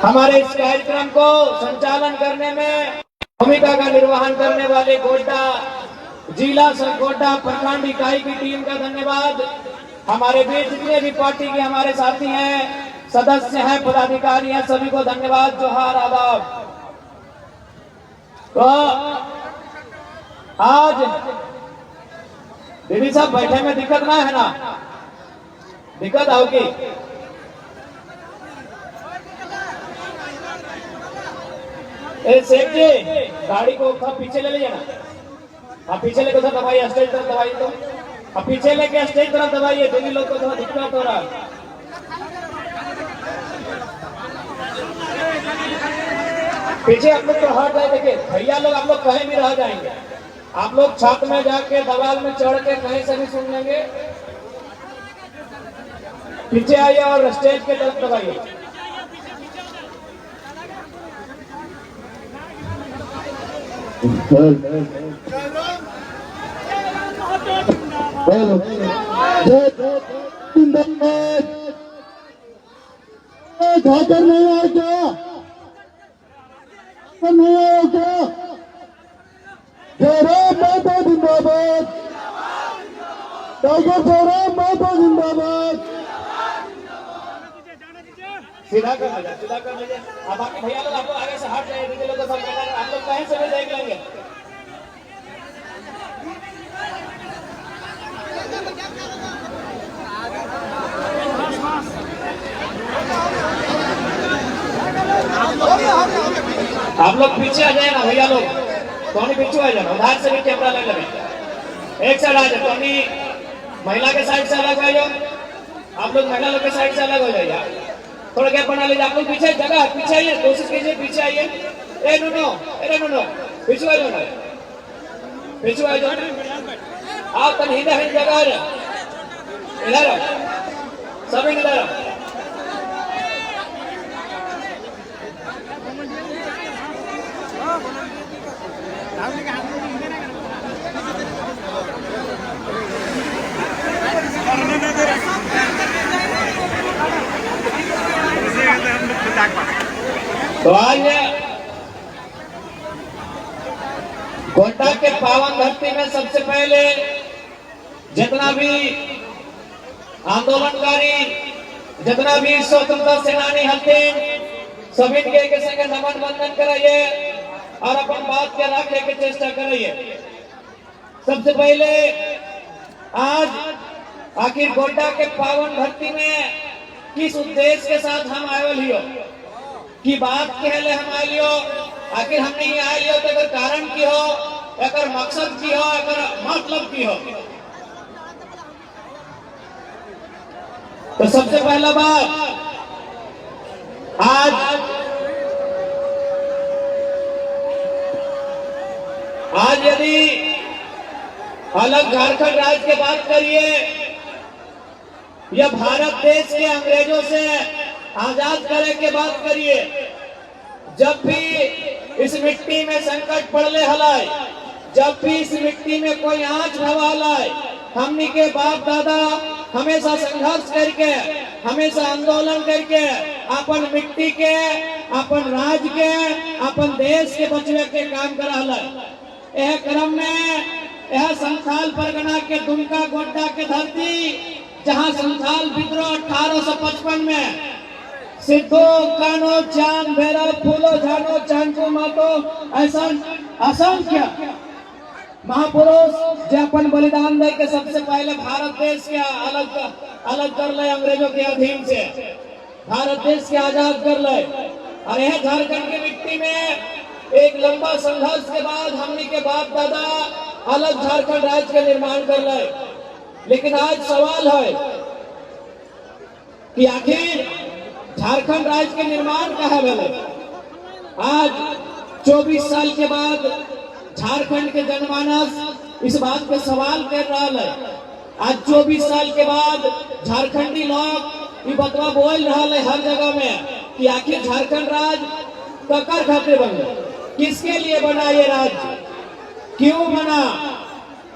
हमारे इस कार्यक्रम को संचालन करने में भूमिका का निर्वहन करने वाले गोड्डा जिला गोड्डा प्रखंड इकाई की टीम का धन्यवाद। हमारे बीच जितने भी पार्टी के हमारे साथी हैं, सदस्य हैं, पदाधिकारी हैं, सभी को धन्यवाद, जोहार, आदाब। तो आज दीदी साहब बैठे में दिक्कत ना है ना? दिक्कत होगी? सेठ जी गाड़ी को पीछे ले लीजिए ना। आप पीछे लेके थोड़ा दबाइए, स्टेज तरफ दबाइए। तो अब पीछे लेके स्टेज तरफ दबाइए, दीदी लोग को थोड़ा दिक्कत हो रहा है। पीछे आप लोग तो हट जाए। देखिए भैया लोग, आप लोग कहीं भी रह जाएंगे, आप लोग छत में जाके दीवार में चढ़ के कहीं से भी सुन लेंगे। पीछे आइए और स्टेज के तरफ दबाइए। ठाकर नहीं आए क्या? नहीं आए क्या? जयराम माता जिंदाबाद, डॉक्टर जयराम माता जिंदाबाद। सीधा कर लीजिए, सीधा कर लीजिए। अब बाकी भैया लोग आप लोग आगे से हट जाइए, दीदी लोग को सब आप लोग कहीं से भी देख लेंगे। आप लोग पीछे आ जाए ना भैया लोग, टोनी पीछे आ जाए, उधर से भी कैमरा ले लगे। एक साइड आ जाए, टोनी महिला के साइड से अलग हो जाओ, आप लोग महिला लोग के साइड से अलग हो जाइए। थोड़ा गैप बना लीजिए। आप लोग पीछे जगह पीछे आइए, कोशिश कीजिए पीछे आइए। ए नो, पीछे आ जाओ ना, पीछे आ जाओ। आप तन इधर जगह इधर सब इधर। तो आज गोड्डा के पावन धरती में सबसे पहले जितना भी आंदोलनकारी, जितना भी स्वतंत्रता सेनानी हथिन, सभी के संग नमन वंदन कराइए और अपन बात के रखने की चेष्टा कराइए। सबसे पहले आज आखिर गोड्डा के पावन धरती में किस उद्देश्य के साथ हम आयल हियो की बात कहले हम आलियो। आखिर हमने ये आलियो तो अगर कारण की हो, अगर मकसद की हो, अगर मतलब की हो। तो सबसे पहला बात, आज यदि अलग झारखंड राज्य की बात करिए या भारत देश के अंग्रेजों से आजाद करे के बात करिए, जब भी इस मिट्टी में संकट पड़ले हलाय, जब भी इस मिट्टी में कोई आंच भवालाय, हमनी के बाप दादा हमेशा संघर्ष करके, हमेशा आंदोलन करके अपन मिट्टी के, अपन राज्य के, अपन देश के बचवे के काम करा हलाय। यह क्रम में यह संथाल परगना के दुमका गोड्डा के धरती, जहां संथाल विद्रोह 1855 में सिद्धो कानो चांद भैरव फूलो झानो चांदो मातो ऐसा असंख्य महापुरुष जो अपन बलिदान दे के सबसे पहले भारत देश के अलग कर ले, अंग्रेजों के अधीन से भारत देश के आजाद कर ले। और यह झारखंड की मिट्टी में एक लंबा संघर्ष के बाद हमनी के बाप दादा अलग झारखंड राज्य का निर्माण कर ले। लेकिन आज सवाल है कि आखिर झारखंड राज्य के निर्माण कहाँ मिले? आज 24 साल के बाद झारखंड के जनमानस इस बात पे सवाल कर रहा है। आज 24 साल के बाद झारखंडी लोग ये बतवा बोल रहा है हर जगह में कि आखिर झारखंड राज्य ककर खाते बने, किसके लिए बना ये राज्य, क्यों बना?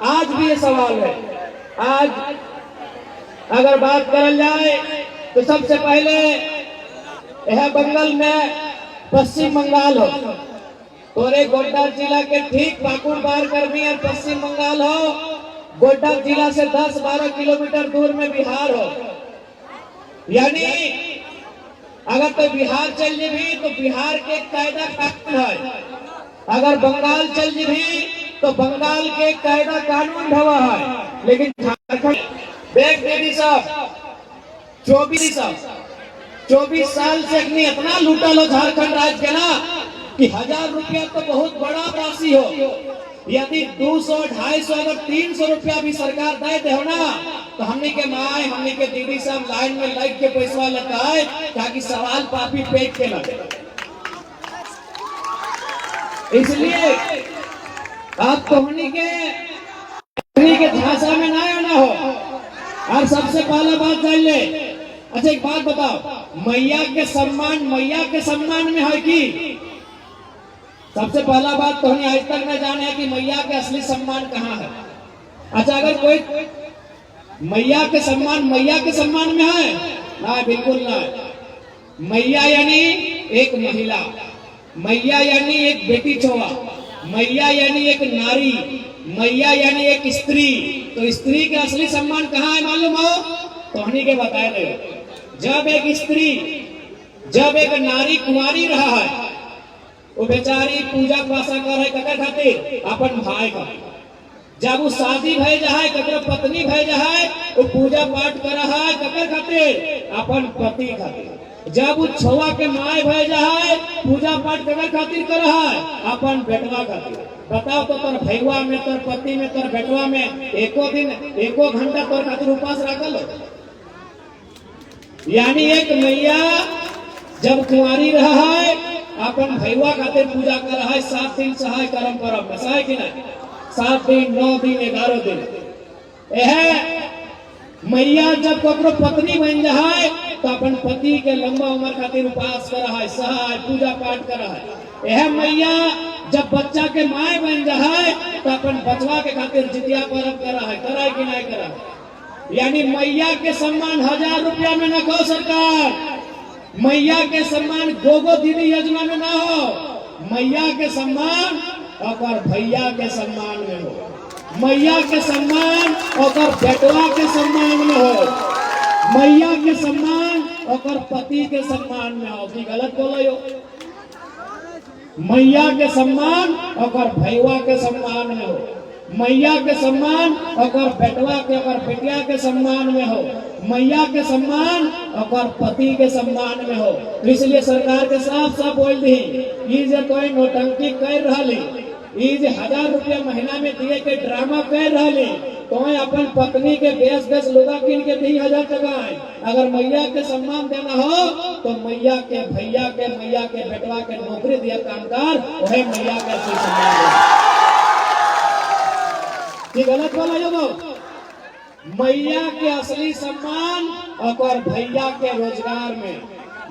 आज भी ये सवाल है। आज अगर बात करल जाए तो सबसे पहले यह बंगाल में पश्चिम बंगाल हो, तोरे गोड्डा जिला के ठीक पाकुड़ पार करनी है पश्चिम बंगाल हो। गोड्डा जिला से 10-12 किलोमीटर दूर में बिहार हो। यानी अगर तो बिहार चल जेबी तो बिहार के कायदा कानून है, अगर बंगाल चल जेबी तो बंगाल के कायदा कानून ढवा है। लेकिन झारखंड देख दीदी साहब 24 साल से इतना लूटा लो झारखंड राज्य के ना कि 1000 रुपया तो बहुत बड़ा राशि हो। यदि 200, 250, अगर 300 रुपया भी सरकार दे हो ना तो हमने के माए हमने के दीदी सब लाइन में लग के पैसा लगता है ताकि सवाल पापी पेट के लगे। इसलिए आप तो हमने के झांसा में ना आना हो। और सबसे पहला बात जान ले, अच्छा एक बात बताओ, मैया के सम्मान में है कि सबसे पहला बात तो आज तक न जाने कि मैया के असली सम्मान कहाँ है। अच्छा अगर कोई मैया के सम्मान में है ना, बिल्कुल ना। मैया यानी एक महिला, मैया यानी एक बेटी चौवा, मैया यानी एक नारी, मैया यानी एक स्त्री। तो स्त्री का असली सम्मान कहाँ है मालूम हो? तो हमनी के बताए दे, जब एक नारी कुंवारी रहा है वो बेचारी पूजा पासा कर है ककर खातिर अपन भाई का। जब वो शादी भय जाए ककर पत्नी भय जाए वो पूजा पाठ कर रहा है ककर खातिर अपन पति खातिर। जब वो छुआ के माय भय जाए पूजा पाठ ककर खातिर कर रहा है अपन बेटवा खातिर। बताओ तो तोर भैया में, तोर पति में, तोर बेटवा में एको घंटा तोर खातिर उपास रखल। यानी एक मैया जब कुंवारी रहा है अपन भैया खातिर पूजा कर रहा है। 7 दिन सहाय कर्म परम में सहाय कि नहीं, 7 दिन 9 दिन 11 दिन। यह मैया जब ककरो पत्नी बन जाए तो अपन पति के लंबा उम्र खातिर उपास कर रहा है, सहाय पूजा पाठ कर रहा है। यह मैया जब बच्चा के माय बन जाए तो अपन बचवा के खातिर जितिया पर्व कर रहा है, कराए कि नहीं करा। यानी मैया के सम्मान 1000 रुपया में न कहो सरकार, मैया के सम्मान गोगो दीदी योजना में ना हो। मैया के सम्मान और भैया के सम्मान में हो, मैया के सम्मान और बेटवा के सम्मान में हो, मैया के सम्मान और पति के सम्मान में हो। कि गलत बोलो हो? मैया के सम्मान और भैया के सम्मान में हो, मैया के सम्मान और बेटवा के और बेटिया के सम्मान में हो, मैया के सम्मान और पति के सम्मान में हो। तो इसलिए सरकार के साफ बोल दी, ये जो कोई नौटंकी कर रही, ये जो 1000 रुपया महीना में दिए के ड्रामा कर रही, तो अपन पत्नी के 10 लुगा किन के 1000 टका है। अगर मैया के सम्मान देना हो तो मैया के भैया के, मैया के बेटवा के नौकरी दिया कामगार, वही मैया के असली सम्मान। गलत बोला जो मैया के असली सम्मान और भैया के रोजगार में,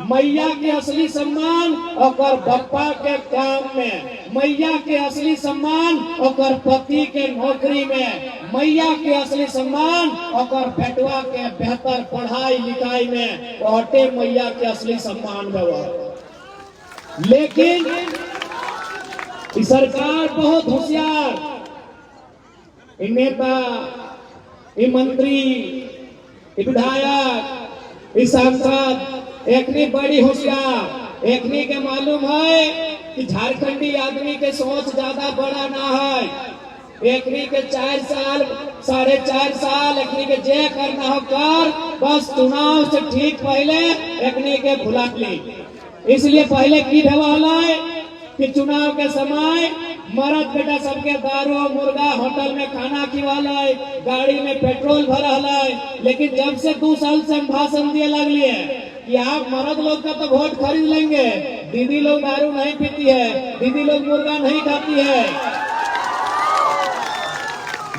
मैया के असली सम्मान और बप्पा के काम में, मैया के असली सम्मान और पति के नौकरी में, मैया के असली सम्मान और बेटवा के बेहतर पढ़ाई लिखाई में, औटे मैया के असली सम्मान में हुआ। लेकिन सरकार बहुत होशियार, नेता, मंत्री, विधायक, सांसद एकनी बड़ी होशियार। एकनी के मालूम है कि झारखंडी आदमी के सोच ज्यादा बड़ा ना है। एकनी के 4 साल 4.5 साल एकनी के जे करना हो कर, बस चुनाव से ठीक पहले एकनी के भुला ली। इसलिए पहले की ढवाला है कि चुनाव के समय मरद बेटा सबके दारू मुर्गा होटल में खाना खिवाला है, गाड़ी में पेट्रोल भरा है। लेकिन जब से 2 साल से हम भाषण दिए लगलिए कि आप मर्द लोग का तो वोट खरीद लेंगे, दीदी लोग दारू नहीं पीती है, दीदी लोग मुर्गा नहीं खाती है।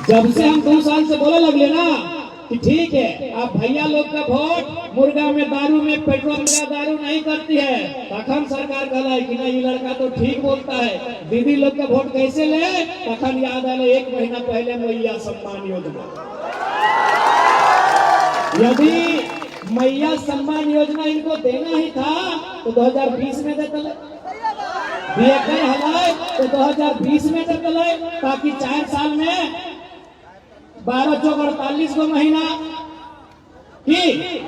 जब से हम 2 साल से बोले लगले ना कि ठीक है आप भैया लोग का वोट मुर्गा में, दारू में, पेट्रोल में दारू नहीं करती है, तखन सरकार कहला है कि नहीं ये लड़का तो ठीक बोलता है, दीदी लोग का वोट कैसे ले। तखन याद आले 1 महीना पहले मैया सम्मान योजना। यदि मैया सम्मान योजना इनको देना ही था तो 2020 में देते हलाए तो 2020 में देते, ताकि 4 साल में 12 चौक 48 को महीना की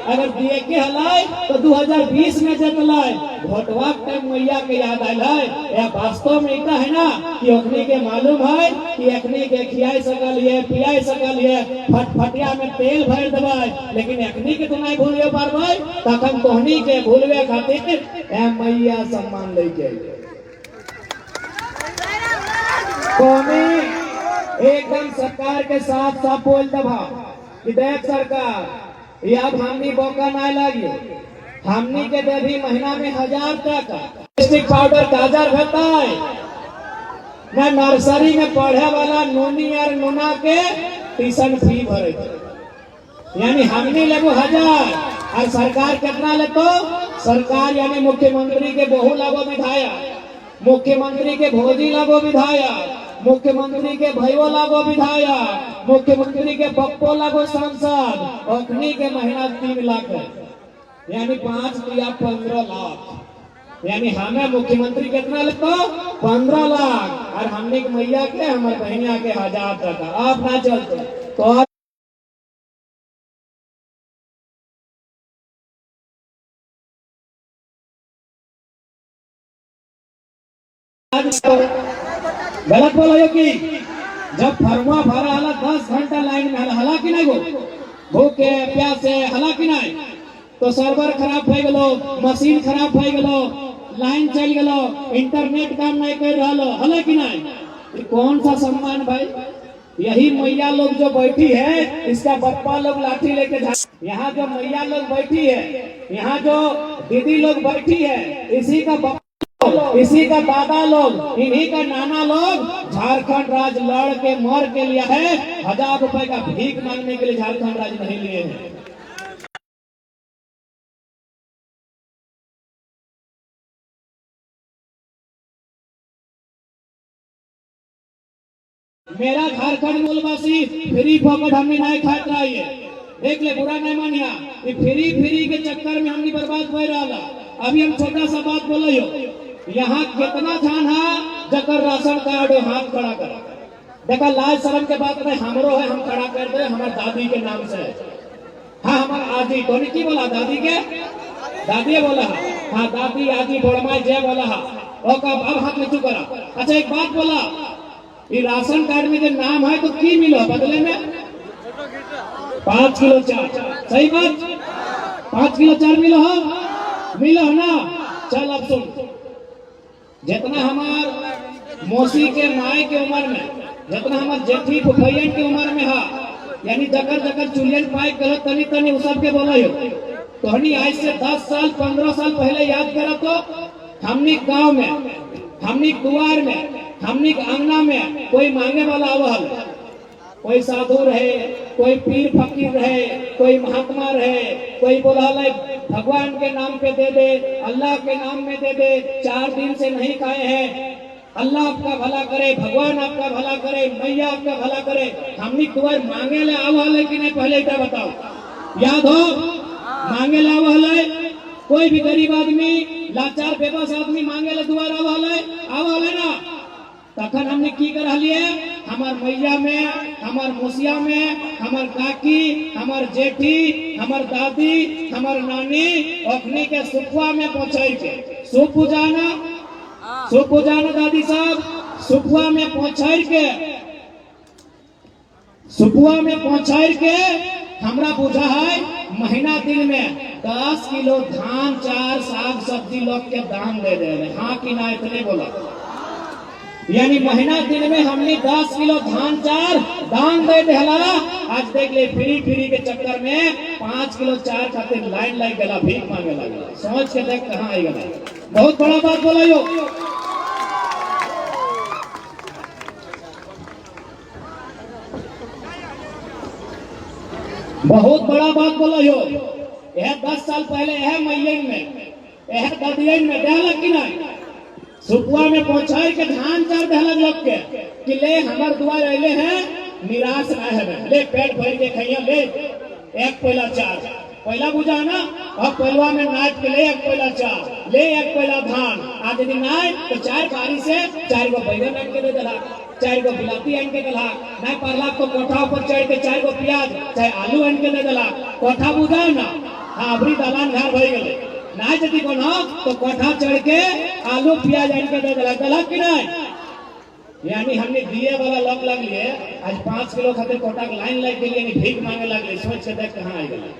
अगर दिए के हलाए तो 2020 में जतलाए भोटवा टाइम मैया के याद आयल है। या वास्तव में इतना है ना कि ओखनी के मालूम है कि अखनी के खियाई सकल है पियाई सकल है फटफटिया में तेल भर देवे, लेकिन अखनी के तो नहीं भूलियो पारबे, तखन तोहनी के भूलवे खातिर ए मैया सम्मान ले के कौमी एकदम सरकार के साथ साफ बोल दबा कि देख सरकार ये अब हमनी मौका नहीं लगी, हमनी के देवी महीना में 1000 टका प्लास्टिक पाउडर गाजर भरता है न नर्सरी में पढ़े वाला नोनी और नोना के ट्यूशन फी भरे, यानी हमनी लगो 1000 और सरकार कितना ले तो सरकार यानी मुख्यमंत्री के बहू लगो विधायक, मुख्यमंत्री के भोजी लगो विधायक, मुख्यमंत्री के भैया लागो विधायक, मुख्यमंत्री के बप्पो लागो सांसद, अखनी के महीना 3 लाख है, यानी 5 या 15 लाख, यानी हमें मुख्यमंत्री कितना लगता 15 लाख और हमने के मैया के हमारे बहनिया के 1000 टका। आप ना चलते तो गलत बोलो कि जब फरमा भरा हला 10 घंटा लाइन में हला कि नहीं गो भूखे प्यासे हला कि नहीं, तो सर्वर खराब हो गलो, मशीन खराब हो गलो, लाइन चल गलो, इंटरनेट काम नहीं कर रहा हला कि नहीं, ये कौन सा सम्मान भाई। यही मैया लोग जो बैठी है इसका बप्पा लोग लाठी लेके यहाँ जो मैया लोग बैठी है, यहाँ जो दीदी लोग बैठी है, इसी का इसी का दादा लोग इन्हीं का नाना लोग झारखंड राज्य लड़ के मर के लिया है, 1000 रुपए का भीख मांगने के लिए झारखंड राज्य नहीं लिए हैं। मेरा झारखंड मूलवासी फ्री फोकट हमने नहीं खात रही है, देख ले बुरा नहीं मानिया, फ्री के चक्कर में हमने बर्बाद हो रहा। अभी हम छोटा सा बात बोलो, यहाँ कितना जान है जकर राशन कार्ड हाथ खड़ा कर देखा, लाज शर्म के बात नहीं, हमरो है हम खड़ा कर दे हमारे दादी के नाम से। हाँ हमारा आदि तो की बोला दादी के दादी बोला, हाँ दादी आदि बोड़मा जय बोला, अब हाथ में चुप करा। अच्छा एक बात बोला, ये राशन कार्ड में जो नाम है तो की मिलो बदले में 5 किलो चार, सही बात 5 किलो चार मिलो ना। चल अब सुन, जितना हमार मौसी के माए के उम्र में, जितना हमार जेठी फुफैयन की उम्र में है, यानी जकर चुलियन पाई करो तनी तनी उस सब के बोला हो, तो हनी आज से 10 साल 15 साल पहले याद करा तो हमनी गांव में, हमनी दुआर में, हमनी अंगना में कोई मांगे वाला आवल, कोई साधु रहे, कोई पीर फकीर रहे, कोई महात्मा रहे, कोई बोला भगवान के नाम पे दे दे, अल्लाह के नाम में दे दे, 4 दिन से नहीं खाए हैं, अल्लाह आपका भला करे, भगवान आपका भला करे, मैया आपका भला करे। हमनी दुआर मांगे ले आवल कि नहीं, पहले क्या बताओ, याद हो मांगे ले आवल, कोई भी गरीब आदमी लाचार बेबस आदमी मांगे ले दुआर आवल ना, तखन हमने की कर लिए, हमार मैया में, हमार मुसिया में, हमार काकी, हमार जेठी, हमार दादी, हमार नानी अखनी के सुखुआ में पहुंचाई के सुख पूजाना दादी साहब सुखुआ में पहुंचाई के हमरा बुझा है महीना दिन में 10 किलो धान चार साग सब्जी लोग के दाम दे दे रहे। हाँ कि ना, इतने बोला, यानी महीना दिन में हमने 10 किलो धान चार दान दे देला। आज देख ले फ्री के चक्कर में 5 किलो चार खातिर लाइन लग गला, भीख मांगे लगा, सोच के देख कहाँ आई गला। बहुत बड़ा बात बोला यो, बहुत बड़ा बात बोला यो। यह 10 साल पहले यह मैयन में, यह ददियन में देहलक कि नहीं, सुपुआ में पहुंचाई के धान चार देहलक लोग के कि ले हमार दुआर अले हैं, निराश ना है, ले पेट भर के खैया, ले एक पहला चार पहला बुझा ना, अब पहलवा में नाच के ले एक पहला चार, ले एक पहला धान, आज यदि नाच तो चार बारी से 4 गो बैगन आन के दे दला, 4 गो बिलाती आन के दला, नहीं परला तो कोठा ऊपर चढ़ के 4 गो प्याज चाहे आलू आन के दे दला, कोठा बुझा ना, हाँ अबरी दलान घर भर गए, ना यदि को ना तो कोठा चढ़ के आलू प्याज आन के दे दला, दला कि नहीं? यानी हमने दिए वाला लग लिए, आज 5 किलो खातिर कोटा के लाइन लग गई, यानी भीख मांगे लगले, सोच के देख कहाँ आ गए।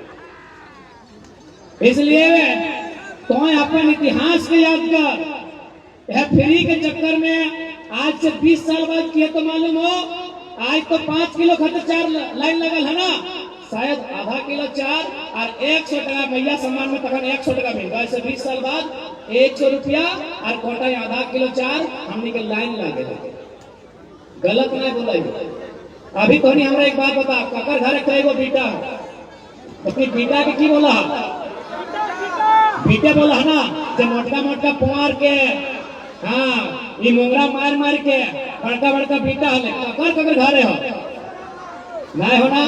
इसलिए तो अपन इतिहास के याद कर, यह फ्री के चक्कर में आज से 20 साल बाद किए तो मालूम हो, आज तो 5 किलो खातिर 4 लाइन लगल है ना, शायद आधा किलो 4 और 100 टका भैया सम्मान में तक 100 टका मिल गया। 20 साल बाद 100 रुपया और कोटा आधा किलो 4 हमने के लाइन लगे, गलत नहीं बोला। अभी तो नहीं हमरा एक बात बता, ककर घर कई गो बेटा, अपनी बेटा के की बोला, बेटे बोला है ना, जब मोटका मोटका पुआर के, हाँ ये मोंगरा मार मार के बड़का बड़का बेटा हले, ककर ककर घरे हो नहीं होना।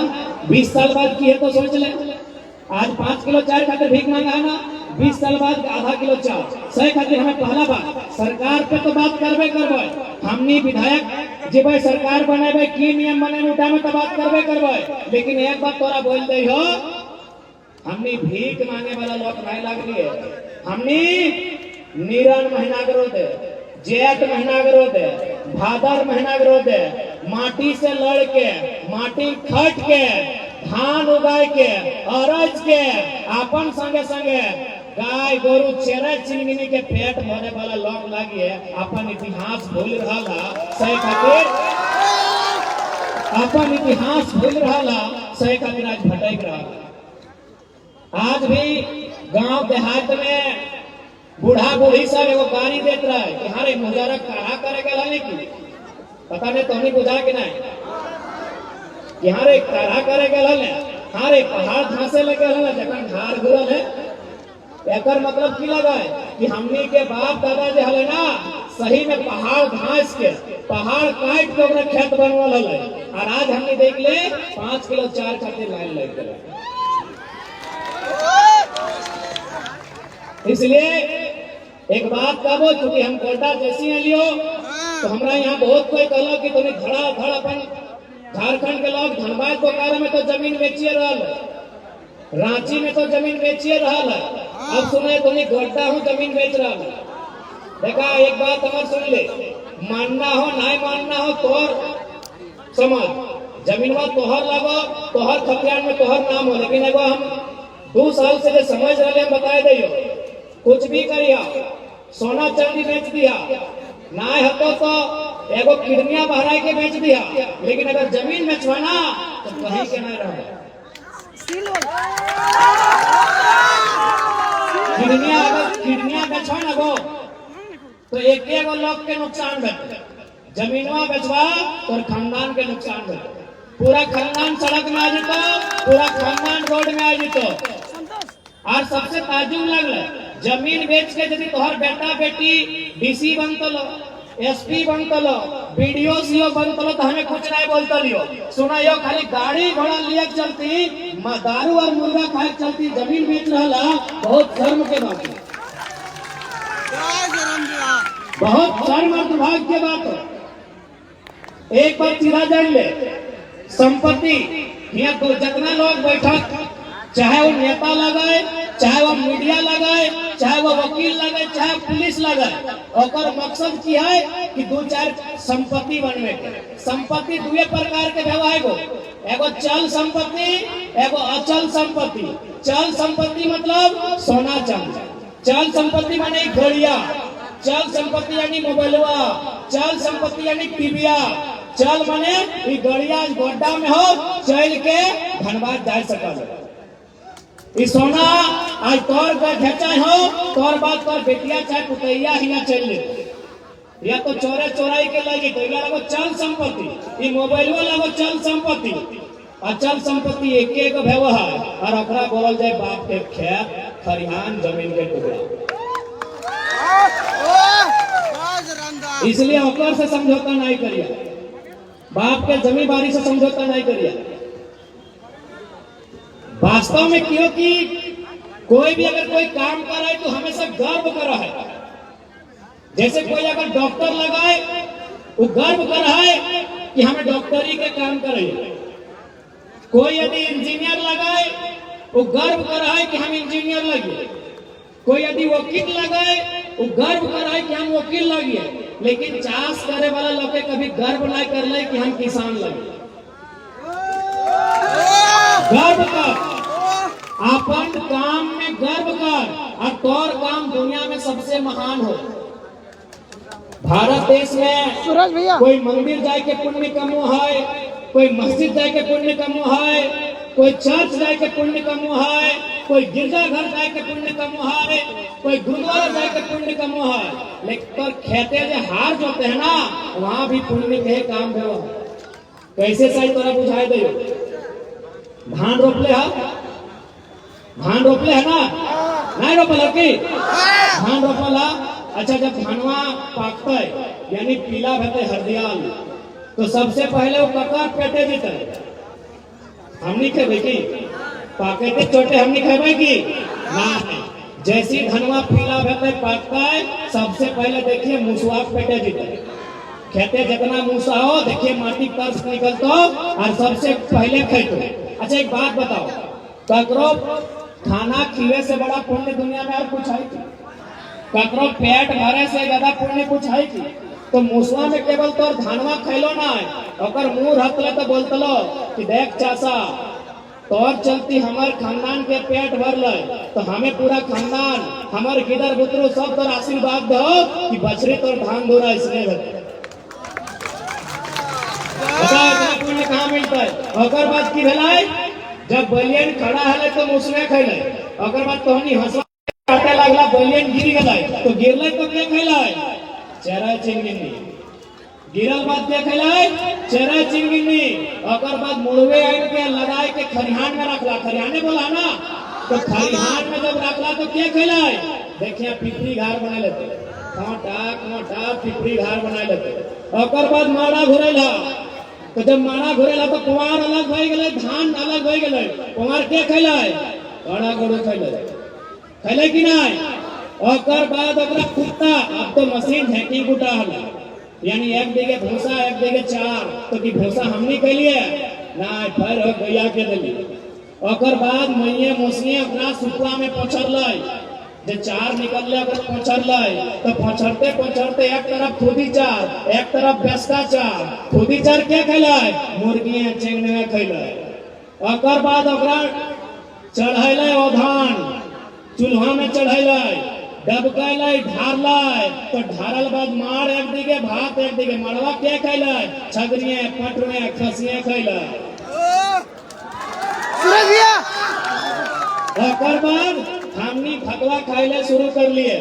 20 साल बाद की है तो सोच ले, आज 5 किलो 4 खातिर भीख मांगा है ना, 20 साल बाद आधा किलो 4 सही खातिर हमें पहला बात सरकार पे तो बात करबे करबे, हमनी विधायक जब सरकार बनेबे की नियम बने उठा में तो बात करबे करबे, लेकिन एक बात तोरा बोल दे हो, हमनी भीख मांगे वाला लोग नहीं लग रही है, हमनी नीरन महीना करो दे, जेठ महीना करो दे, भादर महीना करो दे, माटी से लड़ के, माटी खट के, धान उगाए के, अरज के, अपन संगे संगे गाय गोरु चेरे चिंगनी के पेट भरे वाला लोग लगी है, अपन इतिहास भूल रहा सही खातिर, अपन इतिहास भूल रहा सही खातिर आज भटक रहा। आज भी गांव देहात में बूढ़ा बूढ़ी सब एगो गाड़ी देते रहे कि हाँ रे मुजारा कहा करेगा लाने की, पता नहीं तो नहीं बुझा के नहीं कि हाँ रे कहा करेगा लाने, हाँ रे पहाड़ धांसे लगे लाने जखन धार घुरल है, एकर मतलब की लगा है कि हमनी के बाप दादा जो हले ना सही में पहाड़ घास के पहाड़ काट के ओकरा खेत बनवल हले, और आज हमनी देख ले 5 किलो 4 खातिर लाइन लग गए। इसलिए एक बात कहो, क्योंकि हम कोटा जैसी हैं लियो तो हमरा यहाँ बहुत कोई कहला कि तुम्हें धड़ा धड़ अपन झारखंड के लोग धनबाद बोकारो में तो जमीन बेचिए रहल, रांची में तो जमीन बेचिए रहल, अब सुने तुम्हें गोड्डा हूँ जमीन बेच रहा है। देखा एक बात हमार सुन ले, मानना हो नहीं मानना हो तोहर समझ, जमीनवा तोहर लगो, तोहर खतियान में तोहर नाम हो, लेकिन एगो हम 2 साल से जो समझ रहे हम बताए दियो, कुछ भी करिया, सोना चांदी बेच दिया, ना हतो तो एगो किडनिया बहराई के बेच दिया, लेकिन अगर जमीन बेचवाना तो कहीं के नहीं रहा। किडनिया बेचवाना गो तो एक लोग के नुकसान बेचे, जमीनवा बेचवा तो खानदान के नुकसान बेचे, पूरा खानदान सड़क में आ जेतो, पूरा खानदान रोड में आ जेतो। और सबसे ताजुब लगल, जमीन बेच के यदि तोहर बेटा बेटी डीसी बनतलो, एसपी बनतलो, बीडीओ सीओ बनतलो तो हमें कुछ नहीं बोलता लियो, सुना यो खाली गाड़ी घोड़ा लिए चलती, दारू और मुर्गा खाए चलती, जमीन बेच रहा बहुत शर्म के बात है, बहुत शर्म और दुर्भाग्य के बात है। एक बार सीधा जान ले, संपत्ति यहाँ तो जितना लोग बैठक, चाहे वो नेता लगाए, चाहे वो मीडिया लगाए, चाहे वो वकील लगाए, चाहे पुलिस लगाए, और मकसद की है कि 2-4 संपत्ति बनवे के। संपत्ति 2 प्रकार के व्यवहार को, एगो चल संपत्ति, एगो अचल संपत्ति। चल संपत्ति मतलब सोना चांदी, चल संपत्ति माने घड़िया, चल संपत्ति यानी मोबाइलवा, चल संपत्ति यानी टीविया, चल माने ई गड़िया गोड्डा में हो चल के धनबाद जा सकल, ई सोना आज तोर का घेचा हो, तोर बात तोर बेटिया चाहे पुतैया ही ना चल ले, या तो चोरे चोराई के लगे तो इला लगो चल संपत्ति, ई मोबाइलवा लगो चल संपत्ति। अचल संपत्ति एक व्यवहार और ओकरा बोलल जाए बाप के खेत खरिहान जमीन के टुकड़ा, इसलिए ओकर से समझौता नहीं करिए, बाप के जमीन बारी से समझौता नहीं करिए। वास्तव में क्यों कि कोई भी अगर कोई काम कर रहा है तो हमेशा गर्व कर रहा है। जैसे कोई अगर डॉक्टर लगाए वो गर्व कर रहा है कि हमें डॉक्टरी के काम कर रही है। कोई यदि इंजीनियर लगाए वो गर्व कर रहा है कि हम इंजीनियर लगे। कोई यदि वकील लगाए वो गर्व कर रहा है कि हम वकील लगे। लेकिन चाष करे वाला लोग कभी गर्व नहीं कर ले कि हम किसान लगे। गर्व कर अपन काम में गर्व कर और तोर काम दुनिया में सबसे महान हो। भारत देश में सूरज भैया कोई मंदिर जाए के पुण्य कमो है, कोई मस्जिद जाए के पुण्य कमो है, कोई चर्च जाए के पुण्य कमो है, कोई गिरजाघर जाए के पुण्य कमो है, कोई गुरुद्वारा जाए के पुण्य कमो है। लेकिन खेते जो हार जोते हैं ना वहां भी पुण्य के काम हो। कैसे सही तोरा बुझाई दे। धान रोपले है, धान रोपले है ना, नहीं रोपल की धान रोपला। अच्छा जब धानवा पाकता है यानी पीला भते हरदियाल तो सबसे पहले वो ककर पेटे जीते हमनी खेबे की पाके थे चोटे हमनी खेबे की ना। जैसी धनवा पीला भते पाकता है सबसे पहले देखिए मूसवा पेटे जीते। खेते जितना मूसा हो देखिए माटी कर्स निकलता और सबसे पहले खेतो। अच्छा एक बात बताओ, ककरो खाना खिले से बड़ा पुण्य दुनिया में और कुछ है? ककरो पेट भरे से ज्यादा पुण्य कुछ है की? तो मूसवा में केवल तोर धानवा खैलो ना है और मुंह रखले तो बोलतलो कि देख चाचा तोर चलती हमार खानदान के पेट भर ले तो हमें पूरा खानदान हमार गिदर बुतरू सब तोर आशीर्वाद दो कि बछड़ी तोर धान धोरा इसलिए पुण्य कहाँ मिलता है। और बात की भेलाई जब बलियन खड़ा है तो मूसवे खैले और बात तोहनी हंसवा काटे लगला बलियन गिर गए तो गिरले तो क्या खैलाय चेहरा चिंगिनी गिरल बात क्या खैलाय चेहरा चिंगिनी। और बाद मुड़वे आइन के लगाए के खरिहान में रखला। खरिहाने बोला ना तो खरिहान में जब रखला तो क्या खैलाय देखिए पिपरी घर बना लेते कांटा पिपरी घर बना लेते। और बाद माड़ा घुरेला तो जब माड़ा घुरेला तो कुंवार अलग हो गए धान अलग हो गए। कुंवार क्या खैलाय बड़ा गड़ू खैले कि नहीं। और बाद कुत्ता अब तो मशीन झेंकी गुटा हला यानी एक दिगे भूसा एक दिगे चार तो कि भूसा हमनी के लिए ना फिर गैया के दिली। और बाद मैये मौसमी अपना सुपड़ा में पछर लाई जो चार निकल अगर पछर लाई तो पछरते पछरते एक तरफ खुदी चार एक तरफ बेस्ता चार। खुदी चार क्या खैलाय मुर्गियां चेंगने खैलाय। और बाद चढ़ैले धान चूल्हा में चढ़ैले डबकैले ढारले तो ढारल बाद मार एक दिगे भात एक दिगे मड़वा क्या खैले छगरिये पटुए खसिये खैले। और बाद हमनी भगवा खाइले शुरू कर लिए।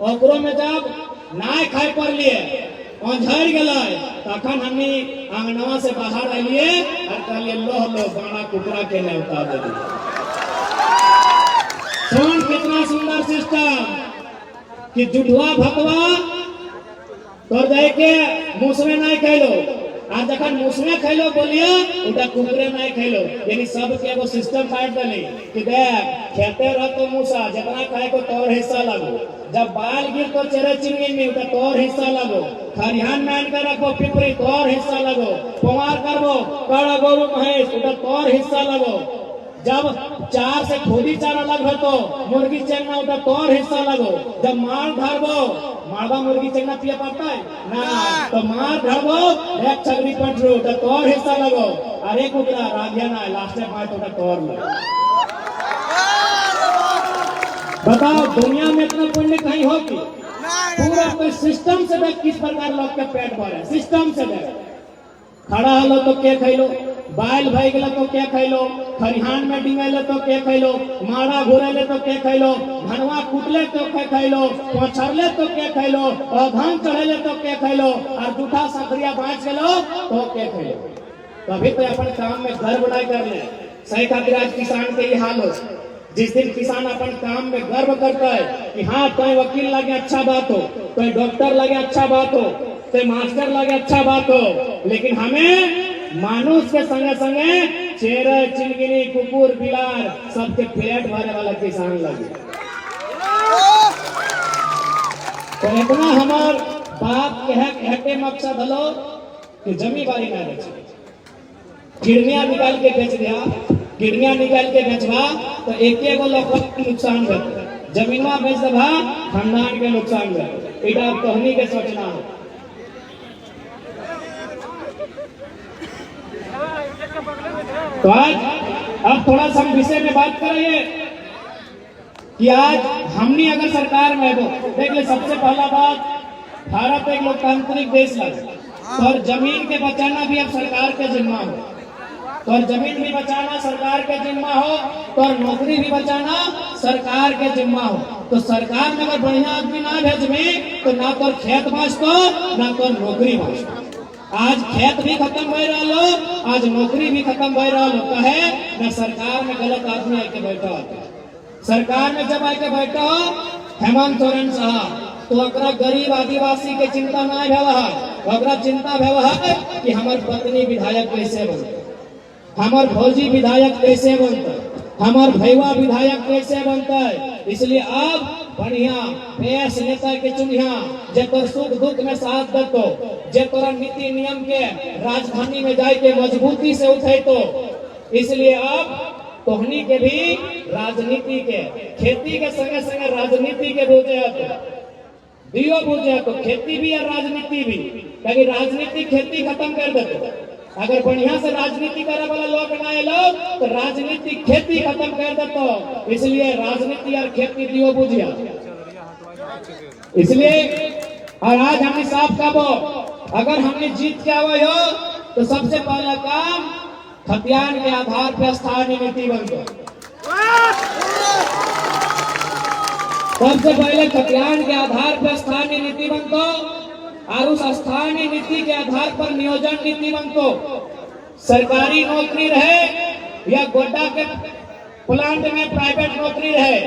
ओकरो में जब नाय खाए पर लिए झड़ गए तखन हमनी आंगनवा से बाहर आइलिए और कहलिए लो बाड़ा कुकरा के न्योता दे दी। सुन कितना सुंदर सिस्टम कि जुठवा भगवा तोर जाए के मूसवे नहीं खैलो आज जखन मूसवे खैलो बोलिए उटा कुकरे नहीं खैलो यानी सब के एगो सिस्टम काट दली कि देख खेते रह तो मूसा जितना खाए को तोर हिस्सा लगो। जब बाल गिर तो चेहरे चिंगिन में उटा तोर हिस्सा लगो। खरिहान में कर रखो पिपरी तोर हिस्सा लगो। कुंवार करबो कड़ा गोरु महेश उटा तोर हिस्सा लगो। जब चार से खोदी चार अलग है तो मुर्गी चेंगना उठा तोर हिस्सा लगो। जब मार धरबो मारवा मुर्गी चेंगना पिया पड़ता है ना तो मार धरबो एक छगरी पटरू उठा तोर हिस्सा लगो। अरे कुकरा राधिया ना लास्ट में पाए तो उठा तोर लगो। बताओ दुनिया में इतना पुण्य कहीं हो कि पूरा कोई सिस्टम से देख किस प्रकार लोग के पेट भरे सिस्टम से देख। खड़ा हलो तो क्या खैलो बाल भय गल तो क्या खैलो खरिहान में डिंगैले तो क्या खैलो माड़ा घुरेले तो क्या खैलो धनवा कुटले तो क्या खैलो पछरले तो क्या खैलो और धान चढ़ेले तो क्या खैलो और जूठा सकरिया बाँच गलो तो क्या खैलो। कभी तो अपन काम में गर्व नहीं कर ले। सही खातिर आज किसान के ये हाल हो। जिस दिन किसान अपन काम में गर्व करता है कि हाँ कोई वकील लगे अच्छा बात हो कोई डॉक्टर लगे अच्छा बात हो कोई मास्टर लगे अच्छा बात हो लेकिन हमें मानुष के संगे संगे चेरा चिलगिरी कुकुर बिलार सबके पेट भरे वाला किसान लगे। तो इतना हमार बाप कहते मकसद हलो कि जमी बारी ना बेचे, किडनियां निकाल के बेच दिया, किडनियां निकाल के बेचवा तो एक लोग नुकसान कर, जमीनवा बेच दबा खानदान के नुकसान कर। इधर कहनी के सोचना हो। तो आज अब थोड़ा सा विषय में बात करेंगे कि आज हमने अगर सरकार में हो देख ले, सबसे पहला बात भारत एक लोकतांत्रिक देश है और जमीन के बचाना भी अब सरकार के जिम्मा हो, तो जमीन भी बचाना सरकार के जिम्मा हो, तो नौकरी भी बचाना सरकार के जिम्मा हो। तो सरकार में अगर बढ़िया आदमी ना भेजमी तो ना तो खेत बचतो ना तो नौकरी बचतो। आज खेत भी खत्म हो रहा लो, आज नौकरी भी खत्म हो रहा लो। कहे ना सरकार में गलत आदमी आके बैठा हो, सरकार में जब आके बैठा हो हेमंत सोरेन साहब, तो अकरा गरीब आदिवासी के चिंता ना भेवा, अकरा चिंता भेवा है कि हमार पत्नी विधायक कैसे बनते, हमार भौजी विधायक कैसे बनता, हमार भैया विधायक कैसे बनता है। इसलिए अब बढ़िया बेस नेता के चुनिया जे तोर सुख दुख में साथ देतो, जे तोरा नीति नियम के राजधानी में जाए के मजबूती से उठे। तो इसलिए अब तोहनी के भी राजनीति के खेती के संगे संगे राजनीति के बोझे दियो बुझे, तो खेती भी और राजनीति भी, क्योंकि राजनीति खेती खत्म कर देते। अगर बढ़िया से राजनीति करे वाला लोग ना लोग तो राजनीति खेती खत्म कर देते। इसलिए राजनीति और खेती दियो बुझिया। इसलिए और आज हमने साफ कहो, अगर हमने जीत के आवे हो तो सबसे पहला काम खतियान के आधार पर स्थानीय नीति बनतो। सबसे पहले खतियान के आधार पर स्थानीय नीति बनतो और उस स्थानीय नीति के आधार पर नियोजन नीति बनतो। सरकारी नौकरी रहे या गोड्डा के प्लांट में प्राइवेट नौकरी रहे,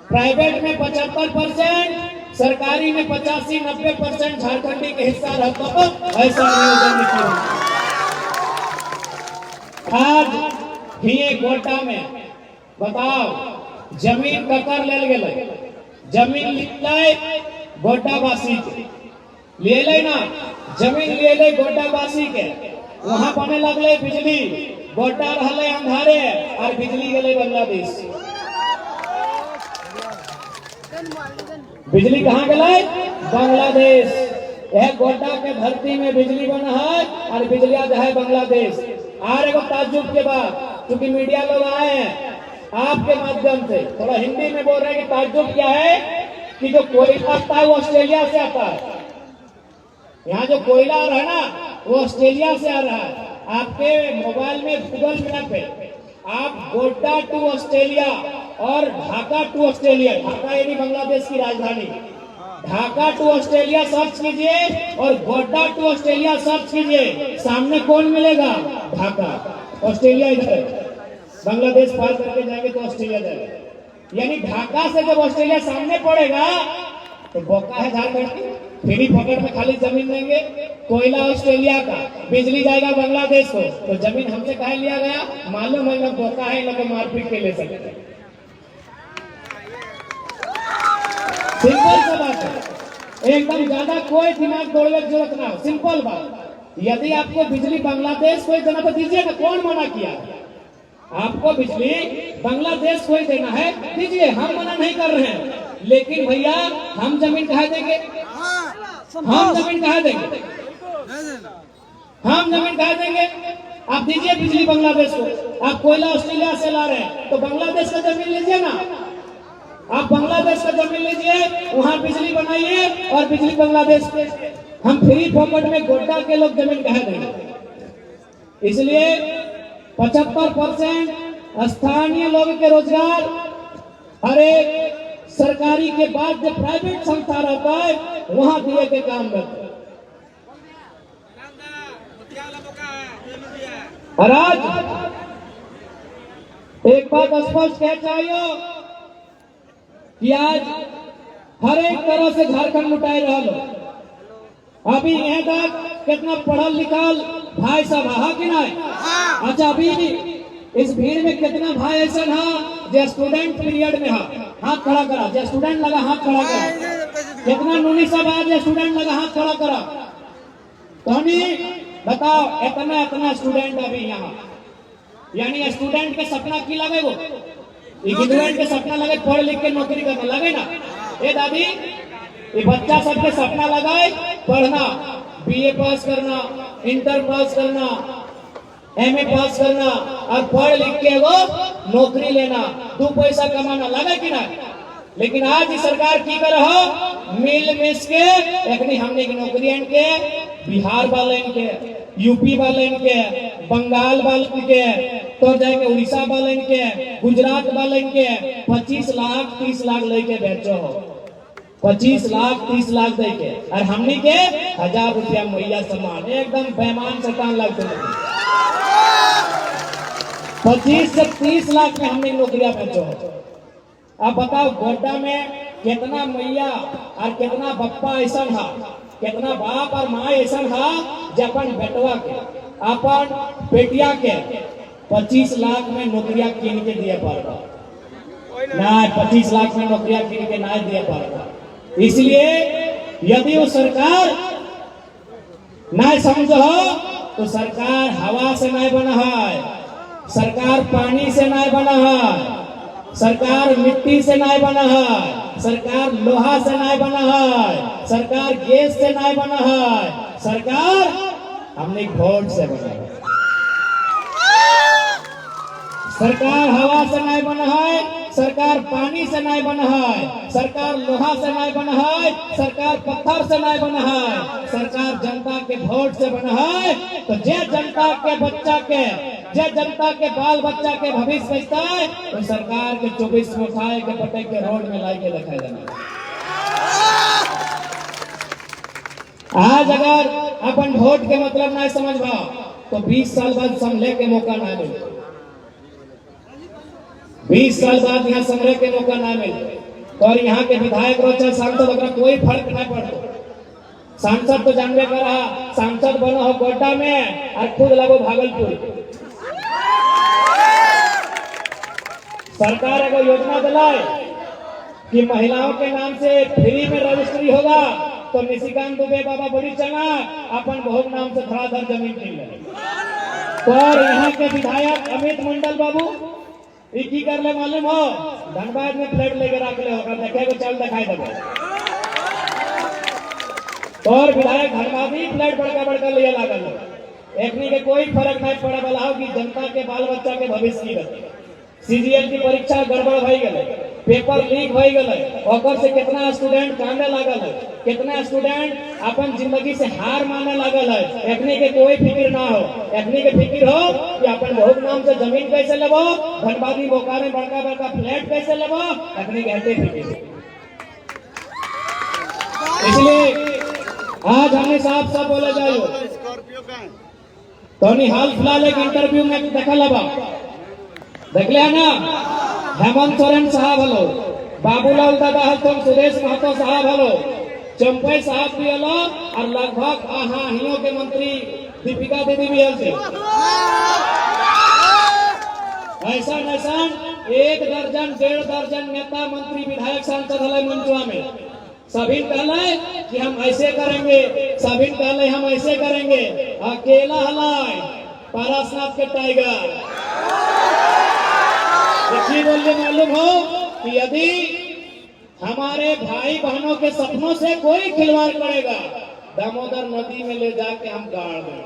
प्राइवेट में 75%, सरकारी में 85-90% झारखंडी के हिस्सा रहता हो, ऐसा नियोजन नीति बनता। आज भी गोड्डा में बताओ जमीन ककर ले गए, जमीन ले गोड्डावासी के ले ले ना, जमीन ले ले गोड्डावासी के, वहां बने लगले बिजली, गोड्डा रहले अंधारे और बिजली गले बांग्लादेश। बिजली कहाँ गए? बांग्लादेश। यह गोड्डा के धरती में बिजली बना है और बिजलिया जो है बांग्लादेश। और एक ताज्जुब के बाद क्योंकि मीडिया लोग आए हैं आपके माध्यम से थोड़ा हिंदी में बोल रहे हैं कि ताज्जुब क्या है कि जो कोयला आता है वो ऑस्ट्रेलिया से आता है। यहाँ जो कोयला आ रहा है ना वो ऑस्ट्रेलिया से आ रहा है। आपके मोबाइल में गूगल मैप पे आप गोड्डा टू ऑस्ट्रेलिया और ढाका टू ऑस्ट्रेलिया, ढाका यानी बांग्लादेश की राजधानी, ढाका टू ऑस्ट्रेलिया सर्च कीजिए और गोड्डा टू ऑस्ट्रेलिया सर्च कीजिए, सामने कौन मिलेगा? ढाका। ऑस्ट्रेलिया इधर, बांग्लादेश पार करके जाएंगे तो ऑस्ट्रेलिया जाएगा। यानी ढाका से जब ऑस्ट्रेलिया सामने पड़ेगा तो बोका है झारखंड की, फ्री पॉकेट में खाली जमीन देंगे, कोयला ऑस्ट्रेलिया का, बिजली जाएगा बांग्लादेश को। तो जमीन हमसे कहा लिया गया? मालूम है लोग बोका है, लोग मारपीट के ले सकते। सिंपल सा बात है, एकदम ज्यादा कोई दिमाग दौड़ने की जरूरत ना हो, सिंपल बात। यदि आपको बिजली बांग्लादेश को देना तो दीजिए ना, कौन मना किया? आपको बिजली बांग्लादेश को ही देना है दीजिए, हम मना नहीं कर रहे हैं। लेकिन भैया हम जमीन कहाँ देंगे? हम जमीन कहाँ देंगे? हम जमीन कहाँ देंगे? आप दीजिए बिजली बांग्लादेश को। आप कोयला ऑस्ट्रेलिया से ला रहे हैं तो बांग्लादेश का जमीन लीजिए ना, आप बांग्लादेश का जमीन लीजिए, वहां बिजली बनाइए और बिजली बांग्लादेश पे। हम फ्री पॉकेट में गोड्डा के लोग जमीन कहाँ देंगे? इसलिए 75% स्थानीय लोगों के रोजगार, हर एक सरकारी के बाद जो प्राइवेट संस्था रहता है वहां दिए के काम करते हैं। और आज एक बात स्पष्ट कह चाहिए कि आज हर एक तरह से झारखंड लुटाए रहा लो। अभी यहाँ तक कितना पढ़ल लिखल भाई सब हा कि नहीं? अच्छा अभी इस भीड़ में कितना भाई ऐसा है जो स्टूडेंट पीरियड में हाथ खड़ा करा, जो स्टूडेंट लगा हाथ खड़ा करा। कितना नूनी सब है जो स्टूडेंट लगा हाथ खड़ा करा। तो बताओ इतना इतना स्टूडेंट अभी यहाँ, यानी स्टूडेंट के सपना की लगे वो स्टूडेंट के सपना लगे पढ़ लिख के नौकरी करने लगे ना। ये दादी ये बच्चा सबके सपना लगाए पढ़ना, बीए पास करना, इंटर पास करना, एमए पास करना और पढ़ लिख के वो नौकरी लेना, 2 पैसा कमाना लगा कि ना। लेकिन आज ही सरकार की कर हो मिल मिस के एखनी हमने की नौकरी के बिहार वाले के, यूपी वाले के, बंगाल वाले के, तो जाके उड़ीसा वाले के, गुजरात वाले के 25 लाख 30 लाख लेके बेचो हो, 25 लाख 30 लाख दे के, और हमने के 1000 रुपया मुहैया सामान एकदम बेमान सतान लगते 25 से 30 लाख में हमने नौकरियां बेचो हो। अब बताओ गोड्डा में कितना मैया और कितना बप्पा ऐसा था, कितना बाप और माँ ऐसा था जो अपन बेटवा के अपन बेटिया के 25 लाख में नौकरियां कीन के दिए पाएगा ना, 25 लाख में नौकरियां कीन के ना दिए पाएगा। इसलिए यदि वो सरकार ना समझो तो सरकार हवा से नहीं बना है, सरकार पानी से नहीं बना है, सरकार मिट्टी से नहीं बना है, सरकार लोहा से नहीं बना है, सरकार गैस से नहीं बना है, सरकार हमने वोट से बना है। सरकार हवा से नहीं बना है, सरकार पानी से नहीं बना है, सरकार लोहा से नहीं बना है, सरकार पत्थर से नहीं बना है, सरकार जनता के वोट से बना है। तो जे जनता के बच्चा के, जे जनता के बाल बच्चा के भविष्य बचता है तो सरकार के 24 में उठाए के पटे के रोड में लाई के दिखाई देना। आज अगर अपन वोट के मतलब नहीं समझ पाओ तो 20 साल बाद समझे के मौका ना मिले, 20 साल बाद यहाँ समझे के मौका ना मिले। और यहाँ के विधायक रोचा सांसद अगर कोई फर्क ना पड़ो, सांसद तो जानवे कर रहा, सांसद बनो हो गोड्डा में और खुद लगो भागलपुर। सरकार अगर योजना दिलाए कि महिलाओं के नाम से फ्री में रजिस्ट्री होगा तो निशिकांत दुबे बाबा बड़ी चना अपन भोग नाम से धड़ाधड़ जमीन किन ले। और यहाँ के विधायक अमित मंडल बाबू की कर ले मालूम हो, धनबाद में फ्लैट लेकर रख ले होगा, देखे को चल दिखाई देगा। और विधायक धनबादी फ्लैट बड़का बड़का लिया लागल, एकनी के कोई फर्क नहीं पड़ा वाला हो कि जनता के बाल बच्चा के भविष्य की रहती। सीजीएल की परीक्षा गड़बड़ हो गए, पेपर लीक हो गए, ओकर से कितना स्टूडेंट कांदे लागल है, कितना स्टूडेंट अपन जिंदगी से हार माने लागल है। एकनी के कोई फिक्र ना हो, एकनी के फिक्र हो कि अपन बहुत नाम से जमीन कैसे लेबो, धनबादी बोकारो में बड़का बड़का फ्लैट कैसे लेबो, एकनी के हटे फिक्र। इसलिए आज हमने साफ साफ बोले जाओ तो हाल फिलहाल एक इंटरव्यू में देखा लबा देख लिया ना, हेमंत सोरेन साहब हलो, बाबूलाल दादा हलतम, सुरेश महतो साहब हलो, चंपई साहब भी हलो और लगभग हियो के मंत्री दीपिका दीदी भी हल थे। ऐसा ऐसा 1 दर्जन 1.5 दर्जन नेता मंत्री विधायक सांसद हल मंचुआ में। सभी कहले कि हम ऐसे करेंगे, सभी कहले हम ऐसे करेंगे। अकेला हलाय पारसनाथ के टाइगर बोलने मालूम हो कि यदि हमारे भाई बहनों के सपनों से कोई खिलवाड़ करेगा दामोदर नदी में ले जाके हम गाड़ देंगे।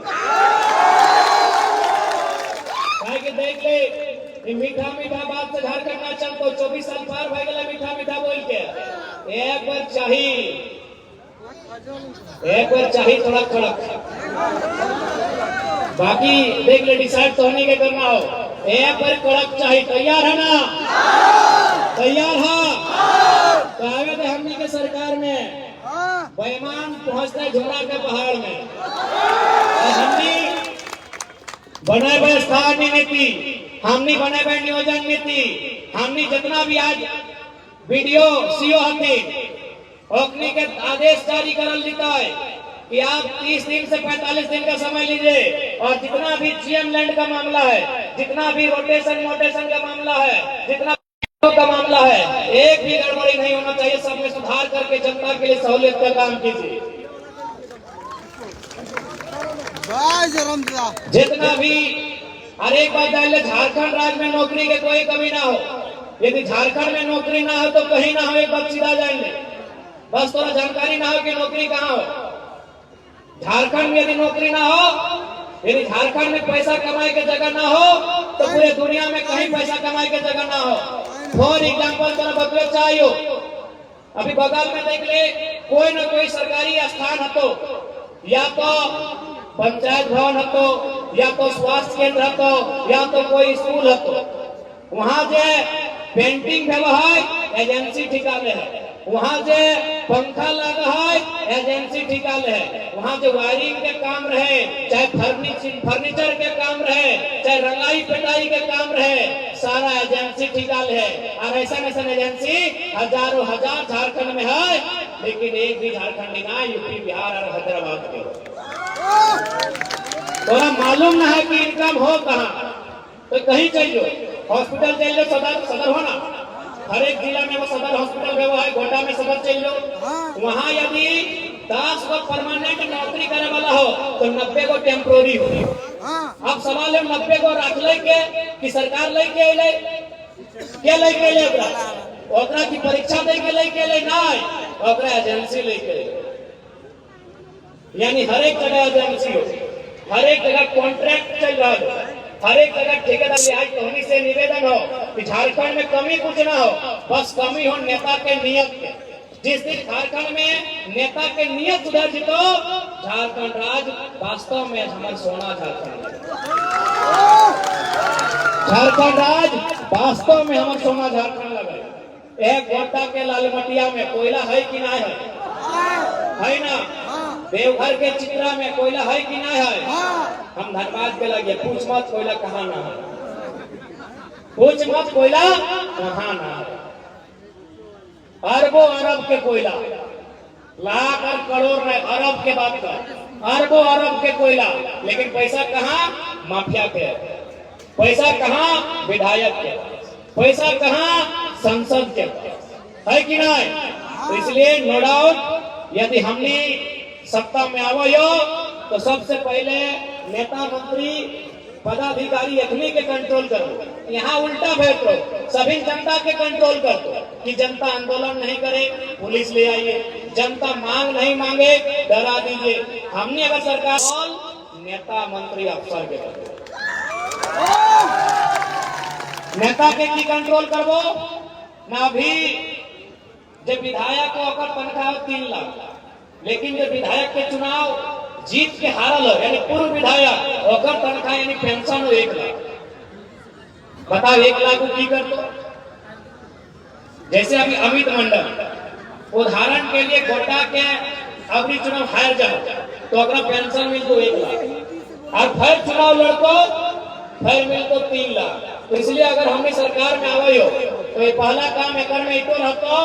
देख ले मीठा मीठा बात से झाड़ करना चाहते 24 साल पार भाई गला मीठा मीठा बोल के एक बार चाहिए थोड़ा कड़क, बाकी देख ले डिसाइड तो होने के करना हो। एक बार कड़क चाहिए, तैयार है ना? तैयार है तो आगे थे हमनी के सरकार में बेईमान पहुंचते झोड़ा के पहाड़ में। हमनी बने हुए स्थानीय नीति, हमनी बने हुए नियोजन नीति, हमनी जितना भी आज वीडियो सीओ हमें ओकनी के आदेश जारी करल दिता है कि आप 30 दिन से 45 दिन का समय लीजिए और जितना भी जीएम लैंड का मामला है, जितना भी रोटेशन मोटेशन का मामला है, जितना का मामला है, एक भी गड़बड़ी नहीं होना चाहिए। सब में सुधार करके जनता के लिए सहूलियत का काम कीजिए। जितना भी हर एक बात जान ले, झारखंड राज्य में नौकरी के कोई कमी ना हो। यदि झारखंड में नौकरी ना हो तो कहीं ना हो, एक बात सीधा जान ले। बस थोड़ा जानकारी ना हो कि नौकरी कहाँ हो। झारखंड में यदि नौकरी ना हो, यदि झारखंड में पैसा कमाए के जगह ना हो, तो पूरे दुनिया में कहीं पैसा कमाए के जगह ना हो। फॉर एग्जाम्पल तरह बतवे चाहिए, अभी बगल में देख ले, कोई ना कोई सरकारी स्थान हतो, या तो पंचायत भवन हतो, या तो स्वास्थ्य केंद्र हतो, या तो कोई स्कूल हतो। वहां जे पेंटिंग है एजेंसी ठिकाने है, वहां जे पंखा लगा है एजेंसी ठिकाने है, वहां जो वायरिंग के काम रहे, चाहे फर्नीचर के काम रहे, चाहे रंगाई पिटाई के काम रहे, सारा एजेंसी ठिकाने है। और ऐसा एजेंसी हजारों हजार झारखंड में है, लेकिन एक भी झारखंड ना, यूपी बिहार और हैदराबाद के। थोड़ा मालूम ना है कि इनकम हो कहाँ, तो कहीं चाहिए हॉस्पिटल चाहिए, सदर हो ना, हर एक जिला में वो सदर हॉस्पिटल है, गोड्डा में सदर चाहिए। वहाँ यदि 10 को परमानेंट नौकरी करे वाला हो तो 90 को टेम्पोररी हो। अब सवाल है 90 को रख ले के कि सरकार लेके ले क्या लेके ले, ओकरा की परीक्षा दे के लेके ले ना, ओकरा एजेंसी लेके ले। यानी हर एक जगह एजेंसी हो, हर एक जगह कॉन्ट्रैक्ट चल रहा है, हर एक जगह ठेकेदार। आज धोनी से निवेदन हो कि झारखंड में कमी कुछ ना हो, बस कमी हो नेता के नियत के। जिस दिन झारखंड में नेता के नियत सुधर जितो, झारखंड राज्य वास्तव में हमारा सोना झारखंड, झारखंड राज्य वास्तव में हमारा सोना झारखंड लगे। एक गोड्डा के लालमटिया में कोयला है कि ना है ना? देवघर के चित्रा में कोयला है कि ना है? हम धनबाद के लगे, पूछ मत कोयला कहाँ ना है, पूछ मत कोयला कहाँ ना है। अरबों अरब के कोयला, लाख और करोड़ नहीं, अरब के बात कर, अरबों अरब के कोयला, लेकिन पैसा कहाँ? माफिया के। पैसा कहाँ? विधायक के। पैसा कहाँ? संसद के, है कि नहीं? तो इसलिए नो डाउट यदि हमने सत्ता में आवो तो सबसे पहले नेता मंत्री पदाधिकारी अखनी के कंट्रोल करो। यहाँ उल्टा बैठो, सभी जनता के कंट्रोल कर दो कि जनता आंदोलन नहीं करे, पुलिस ले आइए, जनता मांग नहीं मांगे, डरा दीजिए। हमने अगर सरकार नेता मंत्री अफसर के नेता के की कंट्रोल करबो ना। भी जब विधायक को अगर तनख्वाह 3 लाख, लेकिन जो विधायक के चुनाव जीत के हारल हो, यानी पूर्व विधायक ओकर तनख्वाह यानी पेंशन हो 1 लाख। बताओ 1 लाख को की कर दो। जैसे अभी अमित मंडल उदाहरण के लिए गोड्डा के अभी चुनाव हार जाओ तो अगर पेंशन मिल तो 1 लाख, और फिर चुनाव लड़को फिर मिल तो 3 लाख। तो इसलिए अगर हमने सरकार में आवे हो तो ये पहला काम एक में इतो रहतो,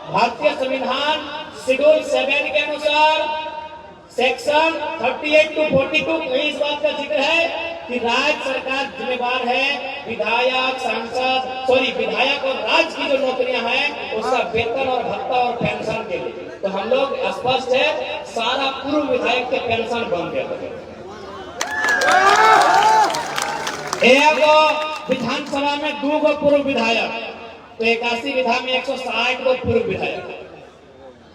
भारतीय संविधान शेड्यूल 7 के अनुसार सेक्शन 38 to 42 कहीं इस बात का जिक्र है कि राज्य सरकार जिम्मेवार है विधायक विधायक और राज्य की जो नौकरियां हैं उसका वेतन और भत्ता और पेंशन के लिए। तो हम लोग स्पष्ट है, सारा पूर्व विधायक के पेंशन बन गए। एक विधानसभा में 2 गो पूर्व विधायक, तो 81 विधा में 160 गो पूर्व विधायक,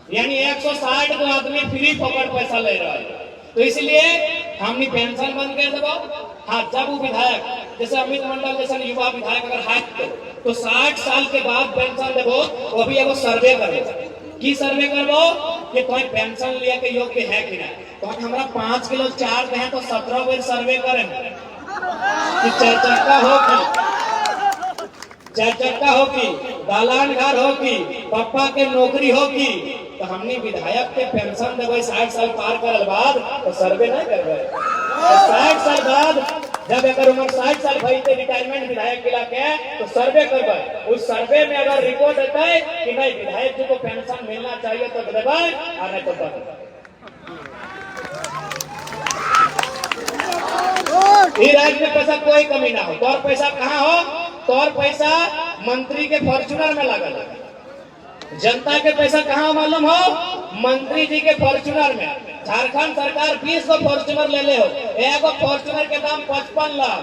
यानी 160 को आदमी फ्री पकड़ पैसा ले रहा है। तो इसलिए हमने पेंशन बंद कर देबो। हाँ, जब वो विधायक जैसे अमित मंडल जैसा युवा विधायक अगर है तो 60 साल के बाद पेंशन देबो, वो भी एगो सर्वे करबो। की सर्वे करबो कि कोई पेंशन लिए के योग्य है कि नहीं। तो हमारा 5 किलो चार दे तो 17 बेर सर्वे करें कि 4 चक्का हो कि 4 चक्का हो कि दालान घर हो कि पापा के नौकरी हो कि। तो हमने विधायक के पेंशन देवे 60 साल पार करल बाद तो सर्वे नहीं करबे। तो 60 साल बाद जब एक उम्र 60 साल भई ते रिटायरमेंट विधायक मिला के तो सर्वे करबे। उस सर्वे में अगर रिपोर्ट आता है कि नहीं विधायक जी को पेंशन मिलना चाहिए तो देबे, और नहीं तो ये राज्य में पैसा कोई कमी ना हो। तो और पैसा कहाँ हो? तो और पैसा मंत्री के फॉर्चूनर में लगा लगा। जनता के पैसा कहाँ मालूम हो? मंत्री जी के फॉर्चूनर में। झारखंड सरकार 20 को फॉर्चूनर ले ले हो, एक फॉर्चूनर के दाम 55 लाख,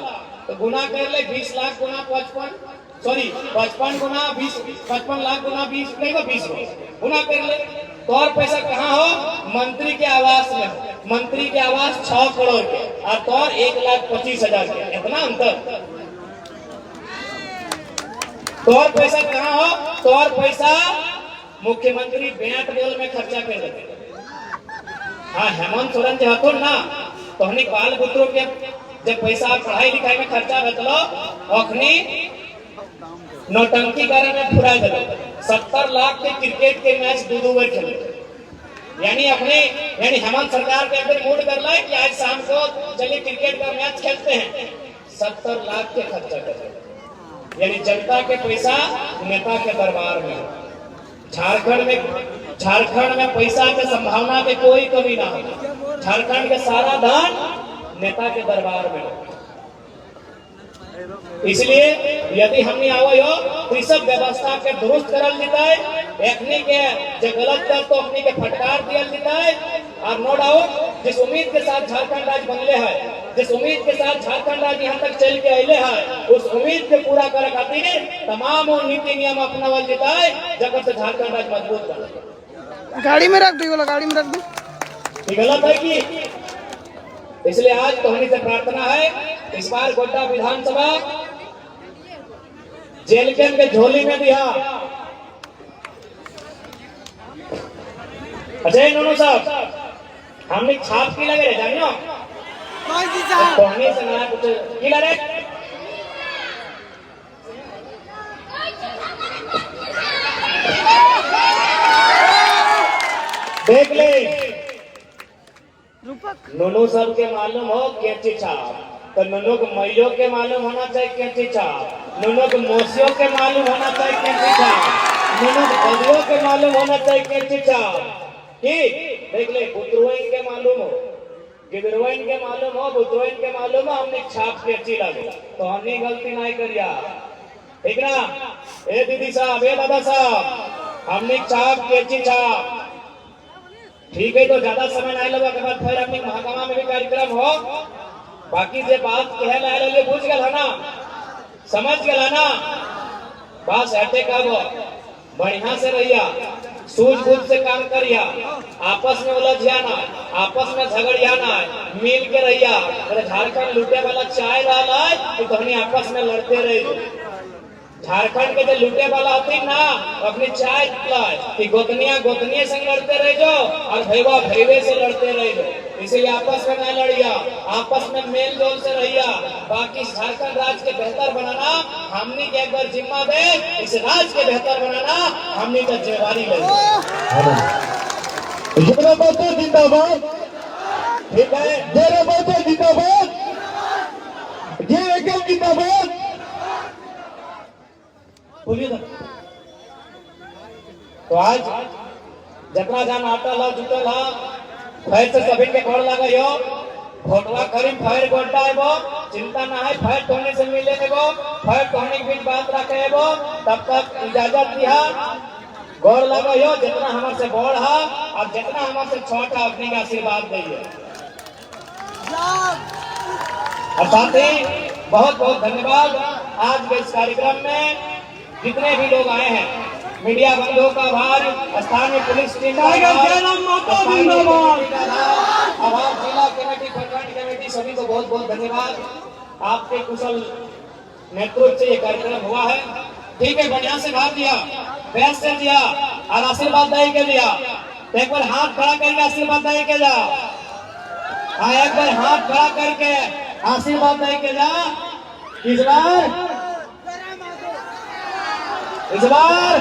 तो गुना कर ले 20 लाख गुना 55, सॉरी 55 गुना 20, 55 लाख गुना 20 नहीं को 20 गुना कर ले। तो और पैसा कहाँ हो? मंत्री के आवास में हो। मंत्री के आवास 6 करोड़ के और तो 1,25,000 के, इतना अंतर। तो और पैसा कहाँ हो? तो और पैसा मुख्यमंत्री बैट बॉल में खर्चा कर देते। हाँ, हेमंत सोरेन जी हथुन ना, तो हमने बाल बुतरों के जब पैसा पढ़ाई लिखाई में खर्चा बचलो, अखनी नौटंकी करे में फुरा दिलो। 70 लाख के क्रिकेट के मैच 2-2 बार खेले। यानी हेमंत सरकार के अंदर मूड कर ला कि आज शाम को चलिए क्रिकेट का मैच खेलते हैं, 70 लाख के खर्चा कर। यानी जनता के पैसा नेता के दरबार में। झारखंड में पैसा के संभावना के कोई कमी ना हो। झारखंड के सारा धन नेता के दरबार में हो। इसलिए यदि हमने आवो तो इस सब व्यवस्था के दुरुस्त करल जीता है। एखनी के जो गलत कर तो अपनी के फटकार दियल जीता है। और नो डाउट जिस उम्मीद के साथ झारखंड राज्य बनले है, जिस उम्मीद के साथ झारखंड राज्य यहाँ तक चल के अले है, उस उम्मीद के पूरा करे खातिर तमाम नीति नियम अपनावल जीता है, जगह से झारखंड राज्य मजबूत बने। गाड़ी में रख दी, बोला गाड़ी में रख दी। ये गलत है कि? इसलिए आज तो हमने से प्रार्थना है, इस बार गोड्डा विधानसभा जेल के झोली में दिया। अच्छा नोनो साहब, हमने छाप की लगे जानियो से नया कुछ की लगे देख ले। नोनो सब के मालूम हो कैची छाप, तो नोनो के मैयों के मालूम होना चाहिए कैची छाप, नोनो के मौसियों के मालूम होना चाहिए कैची छाप, नोनो के बदियों के मालूम होना चाहिए कैची छाप। ठीक देख ले, बुतरुइन के मालूम हो, गिदरुइन के मालूम हो, बुतरुइन के मालूम हो, हमने छाप के अच्छी लगे तो हमने गलती नहीं करिया। ठीक ना? ए दीदी साहब, ए दादा साहब, हमने छाप के अच्छी छाप। ठीक है, तो ज्यादा समय नहीं लगा के बाद फिर अपनी महाकामा में भी कार्यक्रम हो। बाकी जे बात कहे ला बुझ गया ना, समझ गया ना, बस ऐसे कब बढ़िया से रहिया, सूझबूझ से काम करिया, आपस में उलझिया ना, आपस में झगड़िया ना, मिल के रहिया। झारखंड लूटे वाला चाय रहा है तो हमने आपस में लड़ते रहे। झारखंड के जो लूटे वाला होती ना, अपनी चाय कि गोतनिया गोतनिया से लड़ते रह जाओ और भैया भैवे से लड़ते रह जाओ। इसलिए आपस में न लड़िया, आपस में मेल जोल से रहिया। बाकी झारखंड राज्य के बेहतर बनाना हमने के एक बार जिम्मा दे, इस राज्य के बेहतर बनाना हमने का जिम्मेवारी ले। जिंदाबाद, ठीक है, जिंदाबाद, ये एकल जिंदाबाद। बोलिए ना। तो आज जितना जान आटा ला जुटल ला, फैर से सभी के गोड़ लगा यो, भोटवा करीब फैर गोड्डा है वो, चिंता ना है, फैर तोड़ने से मिले है वो, फैर तोड़ने के बीच बात रखे है वो, तब तक इजाजत दिया। गोड़ लगा यो, जितना हमारे से बोड़ है और जितना हमारे से छोटा अपने का आशीर्वाद दिए। और साथ ही बहुत बहुत धन्यवाद आज के इस कार्यक्रम में जितने भी लोग आए हैं, मीडिया बंधुओं का आभार, स्थानीय पुलिस टीम का आभार, जिला कमेटी, प्रखंड कमेटी, सभी को बहुत बहुत धन्यवाद। आपके कुशल नेतृत्व से ये कार्यक्रम हुआ है। ठीक है, बढ़िया से भाग दिया, बेस से दिया और आशीर्वाद दे के दिया। तो एक बार हाथ खड़ा करके आशीर्वाद दे के जा। हाँ, एक बार हाथ खड़ा करके आशीर्वाद दे के जा। इस बार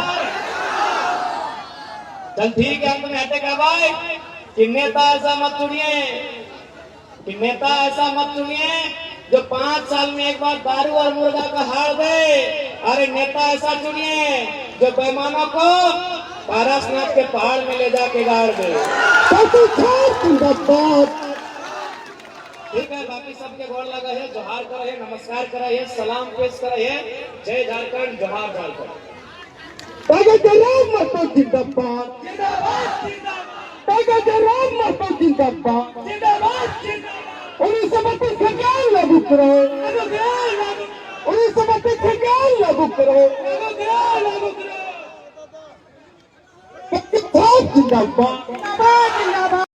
चल ठीक है, अंत में हटे का भाई कि नेता ऐसा मत चुनिए, कि नेता ऐसा मत चुनिए जो 5 साल में एक बार दारू और मुर्गा का हार दे। अरे नेता ऐसा चुनिए जो बेईमानों को पारसनाथ के पहाड़ में ले जाके गाड़ दे। ठीक है, बाकी सबके गोड़ लगा है, जोहार कर है, नमस्कार कर है, सलाम पेश कर है। जय झारखंड, जोहार झारखंड। डॉक्टर जयराम महतो जिंदाबाद, डॉक्टर जयराम महतो जिंदाबाद, 1932 खंगाल लागू करो, 1932 खंगाल लागू करो, जिंदाबाद।